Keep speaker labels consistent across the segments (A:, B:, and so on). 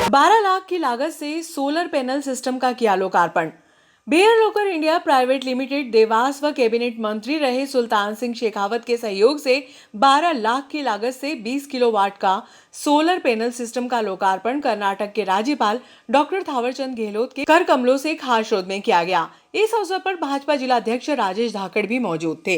A: 12 लाख की लागत से सोलर पैनल सिस्टम का किया लोकार्पण। बेयर लोकर इंडिया प्राइवेट लिमिटेड देवास व कैबिनेट मंत्री रहे सुल्तान सिंह शेखावत के सहयोग से 12 लाख की लागत से 20 किलोवाट का सोलर पैनल सिस्टम का लोकार्पण कर्नाटक के राज्यपाल डॉक्टर थावरचंद गहलोत के कर कमलों से खास श्रोध में किया गया। इस अवसर पर भाजपा जिला अध्यक्ष राजेश धाकड़ भी मौजूद थे।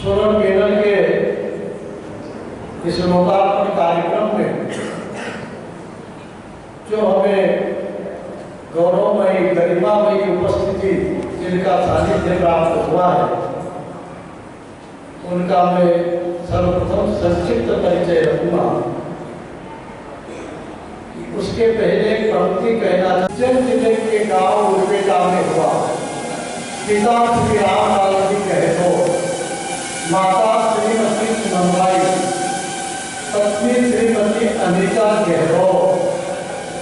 B: सोलर पैनल के इस लोकार्पण कार्यक्रम में जो हमें गौरवमयी गरिमामयी उपस्थिति जिनका सानिध्य प्राप्त हुआ है, उनका मैं सर्वप्रथम संक्षिप्त परिचय रखूंगा। उसके पहले एक पंक्ति कहना, जिले के गांव उर्वेटा में हुआ, पिता श्री रामलाल जी कहे तो, माता श्रीमती सुनंदबाई, पत्नी श्रीमती अनिता गहरो,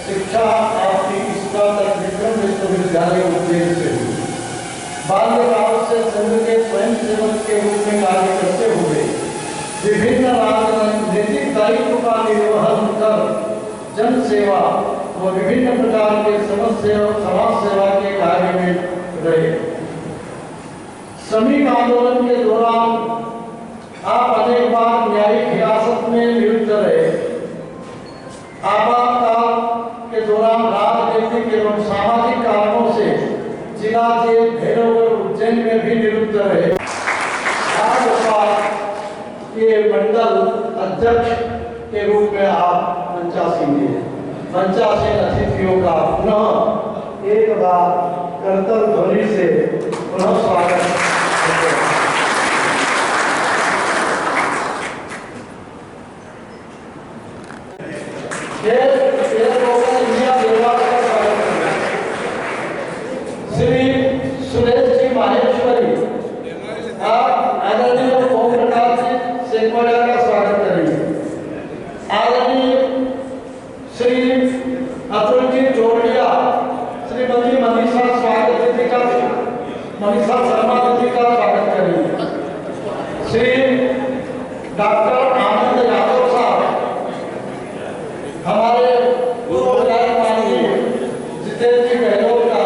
B: शिक्षा आपकी स्नातक विक्रम विश्वविद्यालय उज्जैन से हुई। बाल्यकाल से संघ के स्वयंसेवक के रूप में कार्य करते हुए विभिन्न राजनीतिक दायित्व का निर्वहन कर जन सेवा व विभिन्न प्रकार के समाज सेवा के कार्य में रहे। श्रमिक आंदोलन के दौरान आप अनेक बार न्यायिक हिरासत में नियुक्त रहे। आपातकाल के दौरान राजनीतिक एवं सामाजिक कारणों से जिला जेल मंडल अध्यक्ष के रूप में आप मंचासीन हैं। मंचासीन अतिथियों का पुनः एक बार करतल ध्वनि से पुनः स्वागत करते हैं। इंडिया देवास का स्वागत करते हैं। श्री सुरेश जी माहेश्वरी आप आदरणीय ओम प्रकाश जी सेकवाड़ा का स्वागत करेंगे। आदरणीय श्री अतुल जी जोड़िया, श्रीमती मनीषा स्वागत दीदी का मनीषा शर्मा दीदी का स्वागत करेंगे। श्री डॉक्टर आनंद यादव साहब हमारे पूर्व विधायक माननीय जितेंद्र जी गहलोत का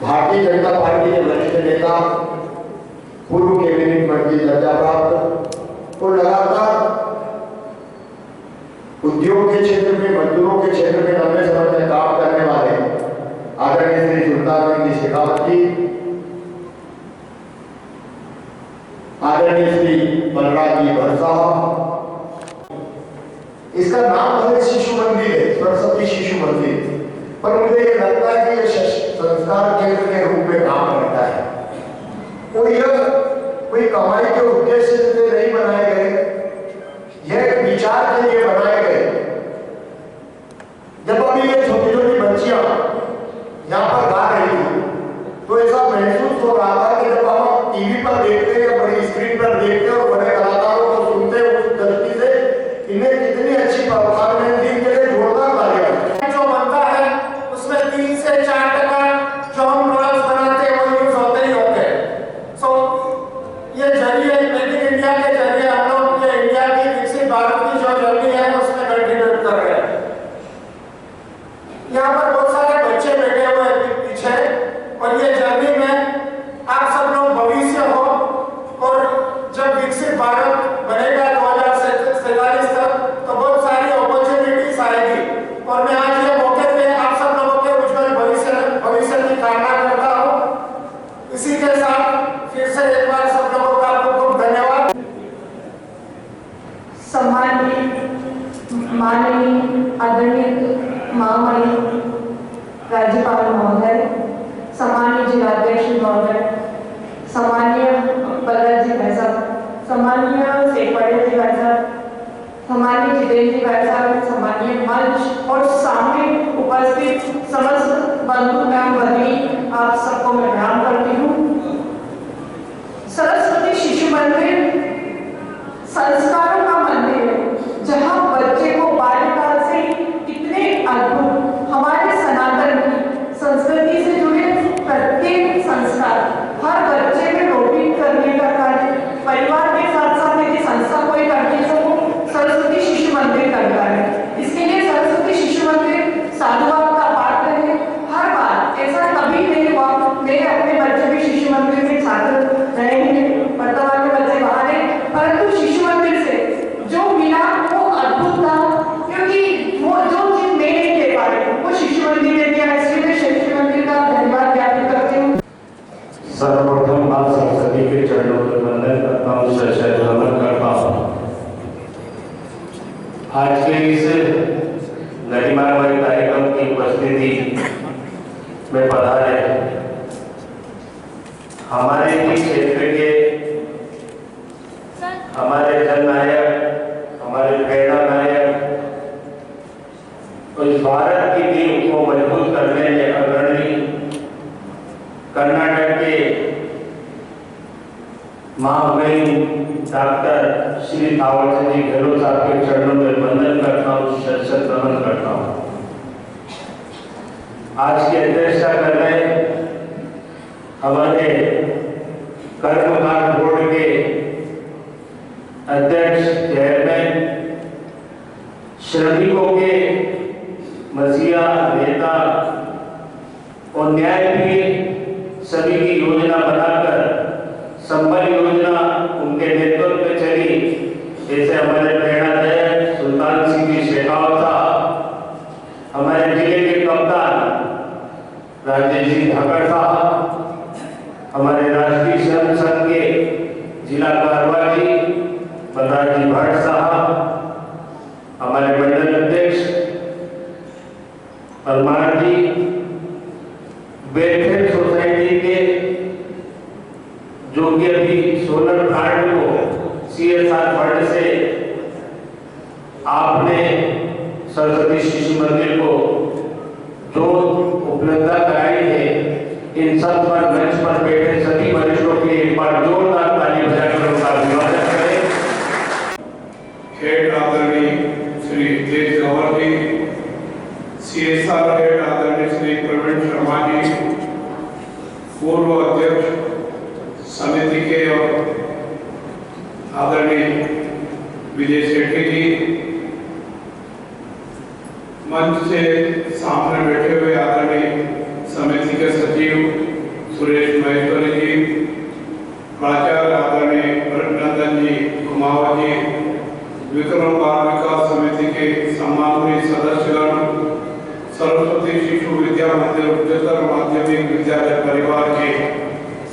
C: भारतीय जनता पार्टी के वरिष्ठ नेता, पूर्व कैबिनेट मंत्री दर्जा प्राप्त और लगातार उद्योग के क्षेत्र में, मजदूरों के क्षेत्र में लंबे समय में काम करने वाले आदरणीय श्री सुल्तान सिंह शेखावत जी, आदरणीय श्री बलराज जी भट्ट साहब, इसका नाम है शिशु मंदिर है, सरस्वती शिशु मंदिर, पर मुझे ये लगता है कि ये संस्कार केंद्र के रूप में काम करता है और यह कोई कमाई के उद्देश्य से नहीं बनाए गए, यह विचार के लिए बनाए गए। जब अभी ये छोटी छोटी बच्चियां यहाँ पर गा रही थी तो ऐसा महसूस हो रहा था कि जब हम टीवी पर देखते या बड़ी स्क्रीन पर देखते और बड़े कलाकारों को सुनते उस दृष्टि से इन्हें कितनी अच्छी परफॉर्मेंस दी, के लिए जोरदार तालियां।
D: जो बनता है उसमें 3 से 4% जो हम प्रोडक्ट्स बनाते हैं वो यूज होते ही होते हैं।
C: के साथ फिर से एक बार सब लोगों का बहुत धन्यवाद।
D: सम्मानीय माननीय आदरणीय महामहिम राज्यपाल महोदय, सम्मानीय जिलाध्यक्ष महोदय, सम्मानीय बल्लभ जी भाई साहब, सम्मानीय सेपाड़ी जी भाई साहब, सम्मानीय जितेंद्र जी भाई साहब, सम्मानीय मंच और सामने उपस्थित समस्त बंधु एवं भगिनी, आप सबको मैं प्रणाम करती हूँ। सरस्वती शिशु मंदिर संस्कारों का मंदिर है, जहाँ बच्चे को बाल्यकाल से इतने अद्भुत हमारे सनातन की संस्कृति से जुड़े प्रत्येक संस्कार हर बच्चे में रोपित करने का कार्य परिवार के साथ साथ यदि संस्था कोई करती है तो वो सरस्वती शिशु मंदिर करता है। इसके लिए सरस्वती शिशु मंदिर साधुवाद का पात्र है। हर बार ऐसा कभी नहीं हुआ, मेरे अपने बच्चे भी शिशु मंदिर में छात्र रहे हैं, वर्तमान में बच्चे बाहर हैं, परंतु शिशु मंदिर से जो मिला वो अद्भुत था, क्योंकि वो जो चीज मैं नहीं ले पा रही वो शिशु मंदिर ने दिया। इसलिए मैं शिशु मंदिर का धन्यवाद ज्ञापित करती हूँ।
E: सर्वप्रथम मां सरस्वती के चरणों में वंदन करता हूँ, शत नमन करता हूँ। आज के इस गरिमामय कार्यक्रम की उपस्थिति में पधारे हमारे ही क्षेत्र के हमारे जननायक, हमारे प्रेरणा नायक और इस भारत की नींव को मजबूत करने में अग्रणी कर्नाटक के महामहिम डॉक्टर श्री थावरचंद जी गहलोत साहब के चरणों में वंदन करता हूँ, शत नमन करता हूँ। आज की अध्यक्षता कर रहे हमारे कर्मकांड बोर्ड के अध्यक्ष, चेयरमैन, श्रमिकों के मसीहा नेता और न्यायप्रिय सभी की योजना बनाकर संबल योजना उनके नेतृत्व में चली। ऐसे हमारे प्रेरणादायक सुल्तान सिंह जी शेखावत साहब, हमारे जिले के कप्तान राजेश जी धाकड़ साहब, हमारे राष्ट्रीय श्रम संघ के जिला कारवारी बलराज जी भट्ट साहब, हमारे मंडल अध्यक्ष परमार जी, वेलफेयर सोसाइटी के जो कि अभी सोलर प्लांट को CSR फंड से आपने सरस्वती शिशु मंदिर को जो उपलब्धता कराई है, इन सब पर मंच पर बैठे सभी वरिष्ठों के एक बार जोरदार ताली बजाकर उनका अभिवादन करें।
F: हेड आदरणीय श्री तेज गौर जी, CSR हेड आदरणीय श्री प्रवीण शर्मा जी, पूर्व अध्यक्ष समिति के और आदरणीय विजय शेट्टी जी, मंच से सामने बैठे हुए आदरणीय समिति के सचिव सुरेश महेश्वरी जी, प्राचार्य आदरणीय नंदन जी कुमावत जी, विक्रम बाल विकास समिति के सम्माननीय सदस्यगण, सरस्वती शिशु विद्या मंदिर उच्चतर माध्यमिक विद्यालय परिवार के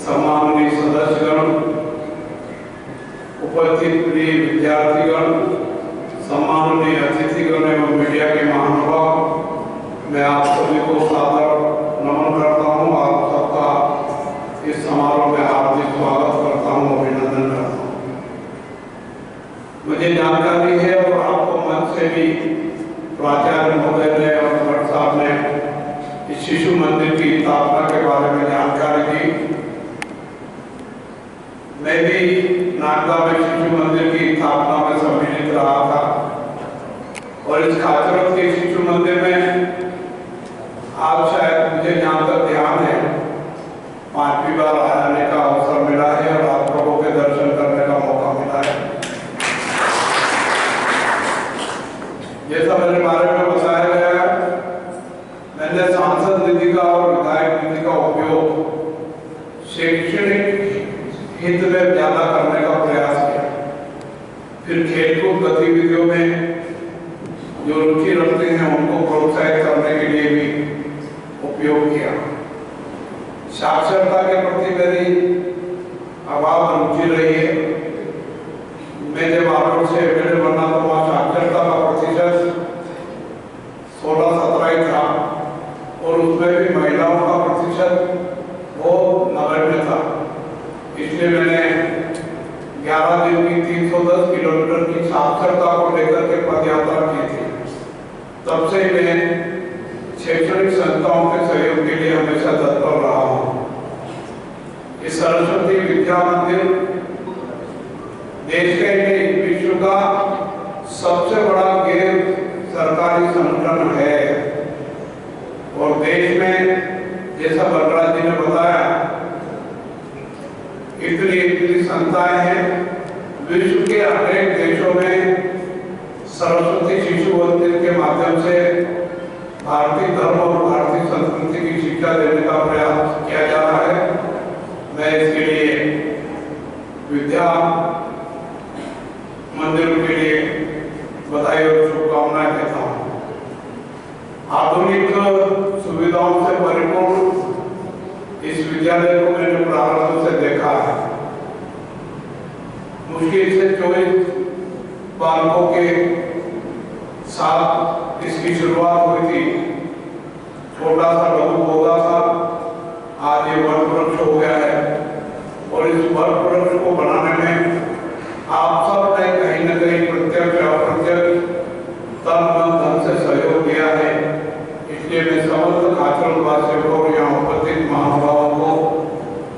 F: सम्माननीय सदस्यगण, उपस्थित प्रिय विद्यार्थीगण, सम्माननीय अतिथिगण एवं मीडिया के महानुभाव, मैं आप सभी को सादर नमन करता हूँ। आप सबका इस समारोह में हार्दिक स्वागत करता हूँ, अभिनंदन करता हूँ। मुझे जानकारी है और आपको मंच से भी प्राचार्य महोदय ने और भट्ट साहब ने इस शिशु मंदिर की स्थापना के बारे में जानकारी दी। मैं भी नागदा में शिशु मंदिर की स्थापना में सम्मिलित रहा था और इस खाचरत के शिशु मंदिर में आप शायद, मुझे जहाँ तक ध्यान है, 5वीं बार आने का अवसर मिला है और आप लोगों के दर्शन करने का मौका मिला है। जैसा मेरे बारे में बताया गया, मैंने सांसद निधि का और विधायक निधि का उपयोग शैक्षणिक हित में ज्यादा करने का प्रयास किया। फिर खेलकूद गतिविधियों में जो रुचि रखते हैं उनको प्रोत्साहित करने के लिए भी उपयोग किया। साक्षरता के प्रति मेरी अभाव रुचि रही है। मैं जब आरोप से एमएलए बना तो वहाँ साक्षरता का प्रतिशत 16-17 ही था और उसमें भी महिलाओं का प्रतिशत वो 90 था। इसलिए मैंने 11 दिन की 310 किलोमीटर की साक्षरता को लेकर के पदयात्रा की थी। तब से मैं शैक्षणिक संस्थाओं के सहयोग के लिए हमेशा तत्पर रहा हूँ। इस सरस्वती विद्या मंदिर देश के लिए विश्व का सबसे बड़ा गैर सरकारी संगठन है और देश में जैसा बलराज जी ने बताया इतनी संस्थाएं हैं। विश्व के अनेक देशों में सरस्वती शिशु मंदिर के माध्यम से भारतीय धर्म और भारतीय संस्कृति की शिक्षा देने का प्रयास किया जा रहा है। मैं इसके लिए विद्या मंदिर के लिए बधाई और शुभकामनाएं देता हूँ। आधुनिक सुविधाओं से परिपूर्ण इस विद्यालय को मैंने प्रारंभ से देखा है। मुश्किल से 24 बालकों के साथ इसकी शुरुआत हुई थी। छोटा सा लघु पौधा था, आज ये वन वृक्ष हो गया है और इस वन वृक्ष को बनाने में आप सब ने कहीं न कहीं प्रत्यक्ष अप्रत्यक्ष तन मन धन से सहयोग दिया है। इसलिए मैं समस्त आचरण वासियों को और यहाँ उपस्थित महानुभावों को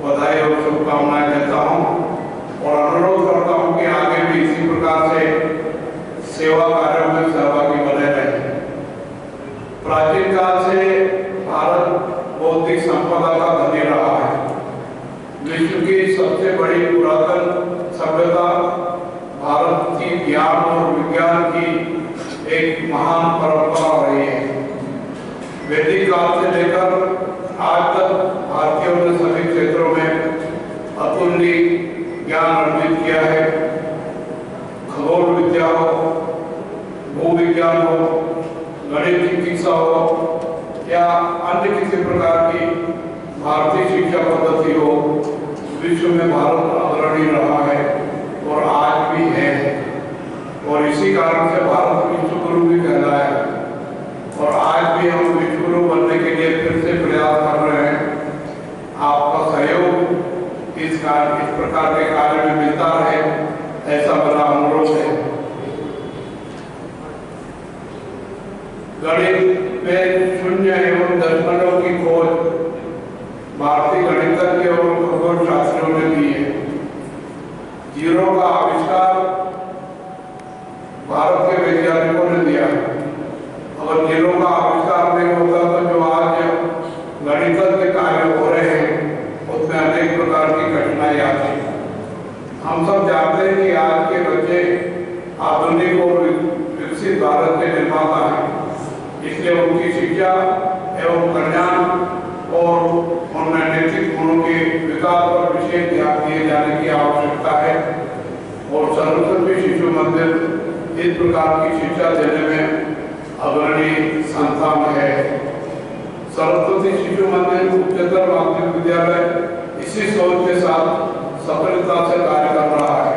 F: बधाई और शुभकामनाएं देता हूँ और अनुरोध करता हूँ कि आगे भी इसी प्रकार से सेवा कार्यों में सहभागी बने रहे। प्राचीन काल से भारत बौद्धिक संपदा का धनी रहा है। विश्व की सबसे बड़ी पुरातन सभ्यता भारत की ज्ञान और विज्ञान की एक महान परंपरा रही है। वैदिक काल से लेकर आज तक भारतीयों ने सभी क्षेत्रों में अतुलनीय ज्ञान अर्जित किया है। खगोल विद्या हो, भूविज्ञान हो, गणित चिकित्सा हो या अन्य किसी प्रकार की भारतीय शिक्षा पद्धति हो, विश्व में भारत अग्रणी रहा है और आज भी है और इसी कारण से भारत विश्व गुरु भी कहलाया है और आज भी हम विश्व गुरु बनने के लिए फिर से प्रयास कर रहे हैं। आपका सहयोग इस प्रकार के कार्य में मिलता रहे, ऐसा मेरा अनुरोध है। गणित में शून्य एवं दशमलव की खोज भारतीय गणितज्ञ और खगोल शास्त्रियों ने की है। जीरो का आविष्कार भारत के वैज्ञानिकों ने दिया है। अगर जीरो का आविष्कार नहीं होता तो जो आज गणितज्ञ कार्य हो रहे हैं उसमें अनेक प्रकार की कठिनाई आती है। हम सब जानते हैं कि आज के बच्चे आधुनिक और विकसित भारत के निर्माता हैं। इसलिए उनकी शिक्षा एवं कल्याण और उनमें नैतिक गुणों के विकास पर विशेष ध्यान दिए जाने की आवश्यकता है और सरस्वती शिशु मंदिर इस प्रकार की शिक्षा देने में अग्रणी संस्थान है। सरस्वती शिशु मंदिर उच्चतर माध्यमिक विद्यालय इसी सोच के साथ सफलता से कार्य कर रहा है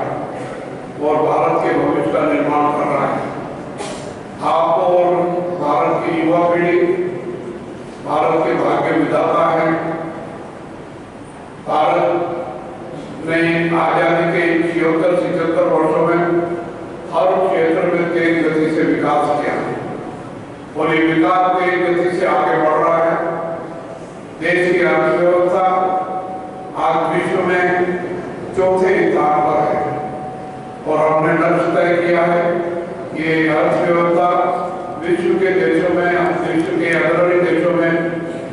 F: और भारत के भविष्य का निर्माण कर रहा है। आप और भारत की युवा पीढ़ी भारत के भाग्य विधाता है। भारत ने आजादी के 76-77 वर्षों में हर क्षेत्र में तेज गति से विकास किया और ये विकास तेज गति से आगे बढ़ रहा है। देश की अर्थव्यवस्था आज विश्व में चौथे स्थान पर है और हमने लक्ष्य तय किया है कि ये अर्थव्यवस्था विश्व के देशों में, विश्व के अग्रणी देशों में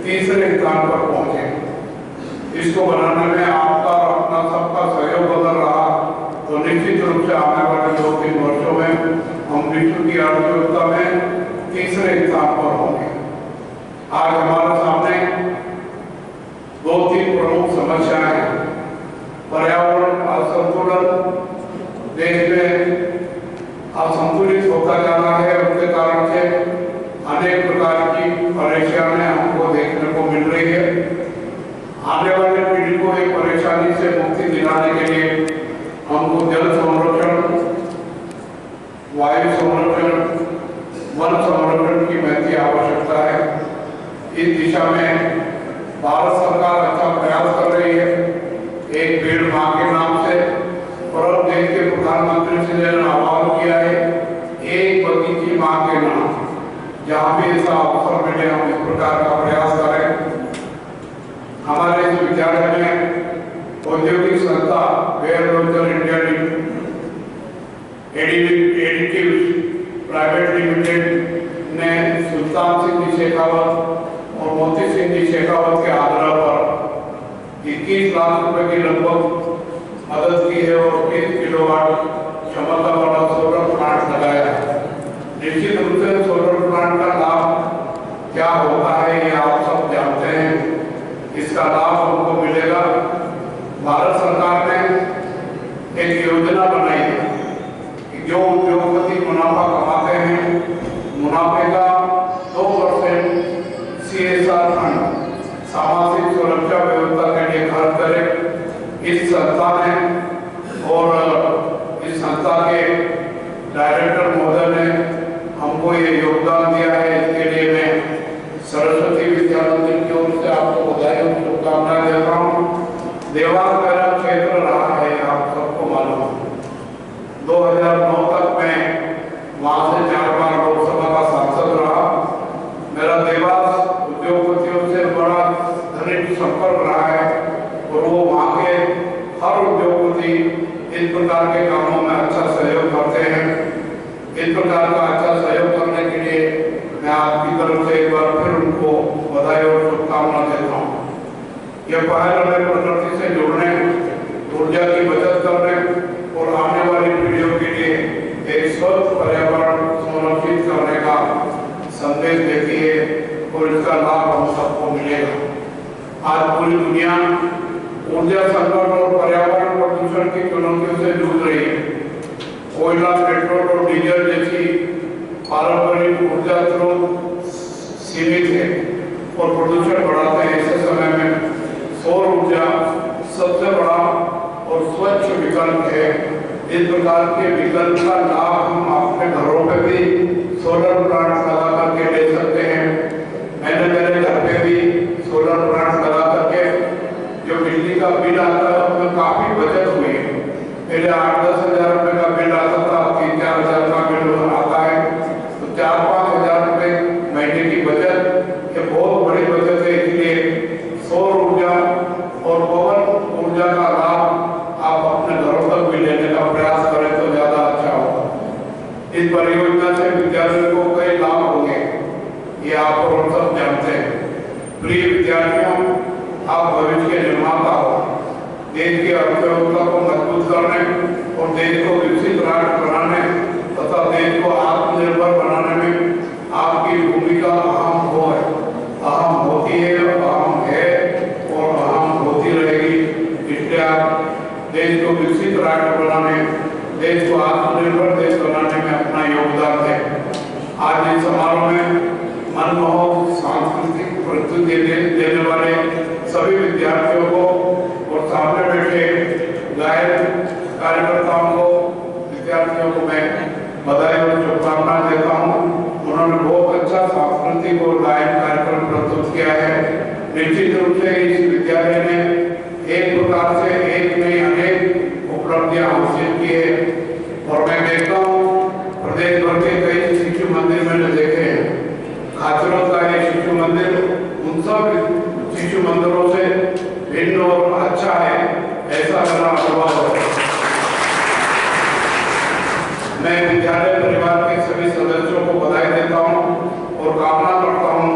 F: तीसरे स्थान पर पहुंचे। इसको बनाने में आपका और अपना सबका सहयोग अगर रहा तो निश्चित रूप से आने वाले 2-3 वर्षों में हम विश्व की अर्थव्यवस्था में तीसरे स्थान पर होंगे। आज हमारे सामने 2-3 प्रमुख समस्याएं हैं। पर्यावरण असंतुलन, देश में असंतुलित होता जा रहा है, उसके कारण से अनेक प्रकार की परेशानियां हमको देखने को मिल रही है। आने वाली पीढ़ी को एक परेशानी से मुक्ति दिलाने के लिए हमको जल संरक्षण, वायु संरक्षण, वन संरक्षण की महती आवश्यकता है। इस दिशा में भारत सरकार अच्छा प्रयास कर रही है। एक पेड़ मां के नाम से और अब देश के प्रधानमंत्री से ने आह्वान किया है, एक बगीची मां के नाम। जहां भी ऐसा अवसर मिले हम इस प्रकार का प्रयास करें। हमारे इस विद्यालय में औद्योगिक संस्था बेयर रोजगार इंडिया एडिटिव्स प्राइवेट लिमिटेड ने सुल्तान सिंह जी शेखावत और मोती सिंह जी शेखावत के आग्रह पर 21 लाख रुपए की लगभग मदद की है और 30 किलोवाट क्षमता वाला सोलर प्लांट लगाया है। निश्चित रूप से सोलर प्लांट का लाभ क्या होता है ये आप सब जानते हैं। इसका लाभ हमको मिलेगा। भारत सरकार ने एक योजना बनाई है कि जो उद्योगपति मुनाफा कमाते हैं, मुनाफे का 2% CSR फंड सामाजिक सुरक्षा व्यवस्था के लिए खर्च करें। इस संस्था ने और इस संस्था के डायरेक्टर महोदय ने हमको ये योगदान दिया है। इसके लिए मैं सरस्वती विद्यामंदिर की ओर से आपको बधाई और शुभकामनाएं देता हूँ। देवास मेरा क्षेत्र रहा है, आप सबको मालूम है। 2009 तक मैं वहां से 4 बार लोकसभा का सांसद रहा। मेरा देवास उद्योगपतियों से बड़ा घनिष्ठ संपर्क रहा है और वो वहाँ के हर उद्योगपति इस प्रकार के कामों में अच्छा सहयोग करते हैं। इस प्रकार का अच्छा सहयोग करने के लिए मैं आपकी तरफ से एक बार फिर उनको बधाई और शुभकामना देता हूँ। यह पहल हमें प्रकृति से जुड़ने, ऊर्जा की बचत करने और आने वाली पीढ़ियों के लिए एक स्वच्छ पर्यावरण संरक्षित करने का संदेश देती है और इसका लाभ हम सबको मिलेगा। आज पूरी दुनिया ऊर्जा संकट और पर्यावरण प्रदूषण की चुनौतियों से जूझ रही है। कोयला, पेट्रोल और डीजल जैसी पारंपरिक ऊर्जा स्रोत सीमित है और प्रदूषण बढ़ाते हैं। ऐसे समय में सौर ऊर्जा सबसे बड़ा और स्वच्छ विकल्प है। इस प्रकार के विकल्प का लाभ हम अपने घरों पे भी सोलर प्लांट लगा करके ले सकते हैं। मैंने मेरे घर पे भी सोलर प्लांट लगा करके जो बिजली का बिल आता है उसमें काफी बचत हुई है। पहले 8-10 हजार रुपए का बिल आता था, 3-4 हजार का बिल आता है, तो 4-5 हजार रुपए महीने की बचत, ये बहुत बड़ी बचत है। इसलिए सौर ऊर्जा और पवन ऊर्जा का लाभ आप अपने घरों तक भी लेने का प्रयास करें तो ज्यादा अच्छा होगा। इस परियोजना से विद्यार्थियों को कई लाभ होंगे, ये आप और सब जानते हैं। प्रिय विद्यार्थियों, आप भविष्य के निर्माता हो। देश की अर्थव्यवस्था को मजबूत करने और देश को विकसित राष्ट्र बनाने तथा देश को आत्मनिर्भर बनाने में आपकी भूमिका अहम होती है, अहम है और अहम होती रहेगी। इसलिए आप देश को विकसित राष्ट्र बनाने, देश को आत्मनिर्भर देश बनाने में अपना योगदान दें। आज इस समारोह में मनमोहक सांस्कृतिक प्रस्तुति देने वाले सभी विद्यार्थियों को और सामने बैठे गायक कार्यकर्ताओं को, विद्यार्थियों को मैं बधाई और शुभकामनाएं देता हूँ। उन्होंने बहुत अच्छा सांस्कृतिक और गायन कार्यक्रम प्रस्तुत किया है। निश्चित रूप से इस विद्यालय ने एक प्रकार से एक में अनेक उपलब्धियां हासिल की है और मैं देखता हूँ प्रदेश भर के कई शिशु मंदिर मैंने देखे हैं। खाचरों का ये शिशु मंदिर उन सब शिशु मंदिरों से भिन्न और अच्छा है, ऐसा मेरा अनुभव है। मैं विद्यालय परिवार के सभी सदस्यों को बधाई देता हूँ और कामना करता हूँ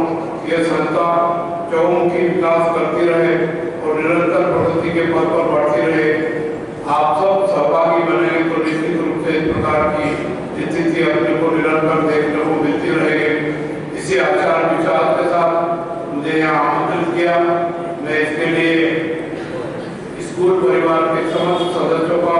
F: यह संस्था चहुमुखी विकास करती रहे और निरंतर प्रगति के पथ पर बढ़ती रहे। आप सब सहभागी बनेंगे तो निश्चित रूप से इस प्रकार की स्थिति अपने को निरंतर देखने को मिलती रहेगी। इसी आचार विचार के साथ मुझे यहाँ आमंत्रित किया। मैं इसके लिए स्कूल परिवार के समस्त सदस्यों का